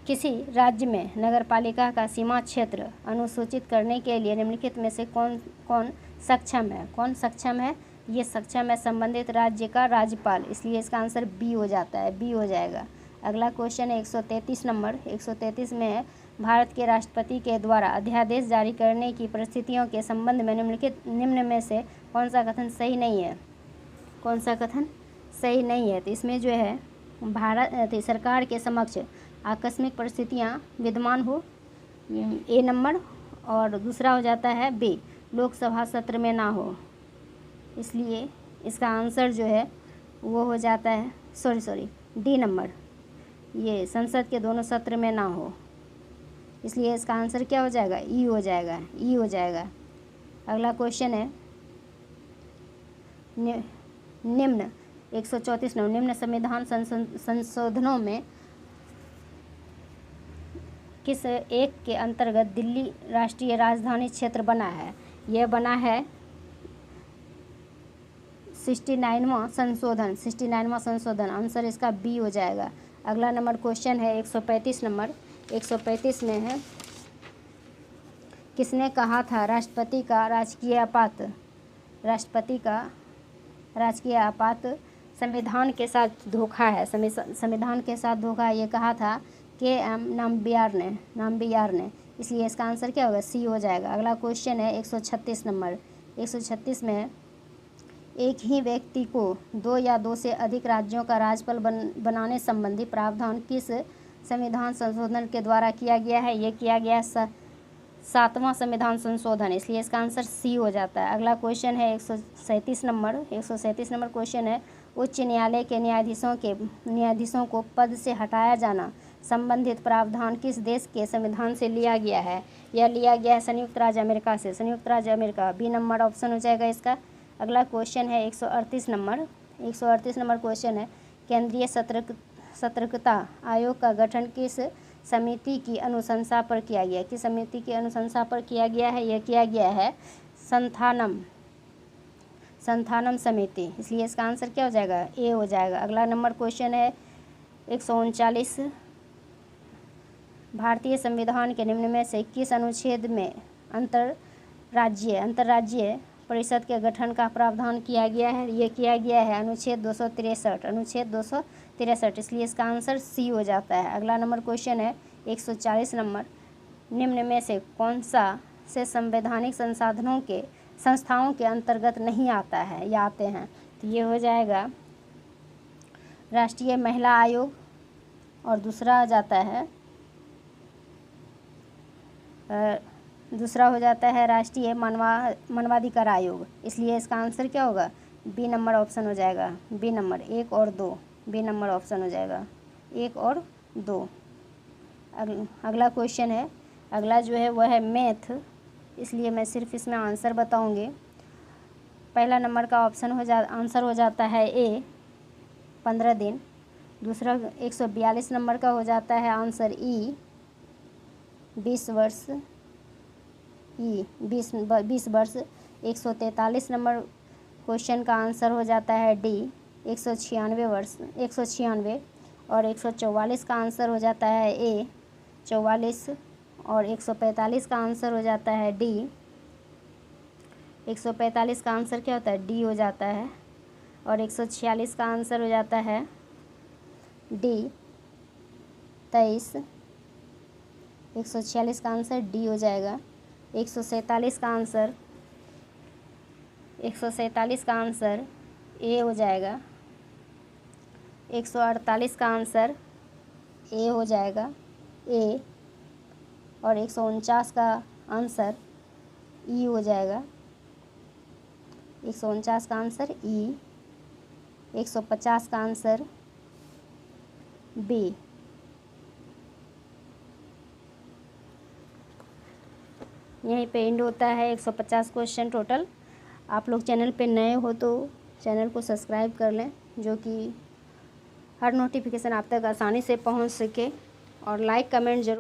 किसी राज्य में नगरपालिका का सीमा क्षेत्र अनुसूचित करने के लिए निम्नलिखित में से कौन सक्षम है? कौन सक्षम है? ये सक्षम है संबंधित राज्य का राज्यपाल। इसलिए इसका आंसर बी हो जाता है, बी हो जाएगा। अगला क्वेश्चन है 133 नंबर, 133 में है, भारत के राष्ट्रपति के द्वारा अध्यादेश जारी करने की परिस्थितियों के संबंध में निम्न में से कौन सा कथन सही नहीं है? कौन सा कथन सही नहीं है? तो इसमें जो है भारत सरकार के समक्ष आकस्मिक परिस्थितियां विद्यमान हो, ए नंबर, और दूसरा हो जाता है बी, लोकसभा सत्र में ना हो। इसलिए इसका आंसर जो है वो हो जाता है सॉरी डी नंबर, ये संसद के दोनों सत्र में ना हो। इसलिए इसका आंसर क्या हो जाएगा? ई हो जाएगा, ई हो जाएगा। अगला क्वेश्चन है, निम्न 134 नंबर, निम्न संविधान संशोधनों में किस एक के अंतर्गत दिल्ली राष्ट्रीय राजधानी क्षेत्र बना है? यह बना है 69वां संशोधन, 69वां संशोधन। आंसर इसका बी हो जाएगा। अगला नंबर क्वेश्चन है 135 नंबर, 135 में है, किसने कहा था राष्ट्रपति का राजकीय आपात संविधान के साथ धोखा है? संविधान के साथ धोखा है, ये कहा था के.एम. नाम्बियार ने। इसलिए इसका आंसर क्या होगा? सी हो जाएगा। अगला क्वेश्चन है 136 नंबर, 136 में है, एक ही व्यक्ति को 2 या 2 से अधिक राज्यों का राज्यपाल बनाने संबंधी प्रावधान किस संविधान संशोधन के द्वारा किया गया है? ये किया गया 7वां संविधान संशोधन। इसलिए इसका आंसर सी हो जाता है। अगला क्वेश्चन है 137 नंबर, 137 नंबर क्वेश्चन है, उच्च न्यायालय के न्यायाधीशों को पद से हटाया जाना संबंधित प्रावधान किस देश के संविधान से लिया गया है? यह लिया गया है संयुक्त राज्य अमेरिका से, संयुक्त राज्य अमेरिका। बी नंबर ऑप्शन हो जाएगा इसका। अगला क्वेश्चन है 138 नंबर, 138 नंबर क्वेश्चन है, केंद्रीय सतर्कता आयोग का गठन किस समिति की अनुशंसा पर किया गया? किस समिति की अनुशंसा पर किया गया है? यह किया गया है संथानम समिति। इसलिए इसका आंसर क्या हो जाएगा? ए हो जाएगा। अगला नंबर क्वेश्चन है 139, भारतीय संविधान के निम्न में से किस अनुच्छेद में अंतर्राज्यीय परिषद के गठन का प्रावधान किया गया है? ये किया गया है अनुच्छेद 263, अनुच्छेद 263। इसलिए इसका आंसर सी हो जाता है। अगला नंबर क्वेश्चन है 140 नंबर, निम्न में से कौन सा से संवैधानिक संस्थाओं के अंतर्गत नहीं आता है या आते हैं? तो ये हो जाएगा राष्ट्रीय महिला आयोग, और दूसरा हो जाता है राष्ट्रीय मानवाधिकार आयोग। इसलिए इसका आंसर क्या होगा? बी नंबर ऑप्शन हो जाएगा। बी नंबर 1 और 2, बी नंबर ऑप्शन हो जाएगा 1 और 2। अगला क्वेश्चन है, अगला जो है वह है मैथ, इसलिए मैं सिर्फ इसमें आंसर बताऊंगी। पहला नंबर का आंसर हो जाता है ए, 15 दिन। दूसरा 142 नंबर का हो जाता है आंसर ई, 20 वर्ष, ई 20 वर्ष। 143 नंबर क्वेश्चन का आंसर हो जाता है डी, 196 वर्ष, 196। और 144 का आंसर हो जाता है ए, 44। और 145 का आंसर हो जाता है डी, 145 का आंसर क्या होता है? डी हो जाता है। और 146 का आंसर हो जाता है डी 23। 146 का आंसर डी हो जाएगा। 147 का आंसर 147 का आंसर ए हो जाएगा। 148 का आंसर ए हो जाएगा ए। और 149 का आंसर ई हो जाएगा। 149 का आंसर ई। 150 का आंसर बी। यहीं पे एंड होता है 150 क्वेश्चन टोटल। आप लोग चैनल पे नए हो तो चैनल को सब्सक्राइब कर लें, जो कि हर नोटिफिकेशन आप तक आसानी से पहुंच सके, और लाइक कमेंट जरूर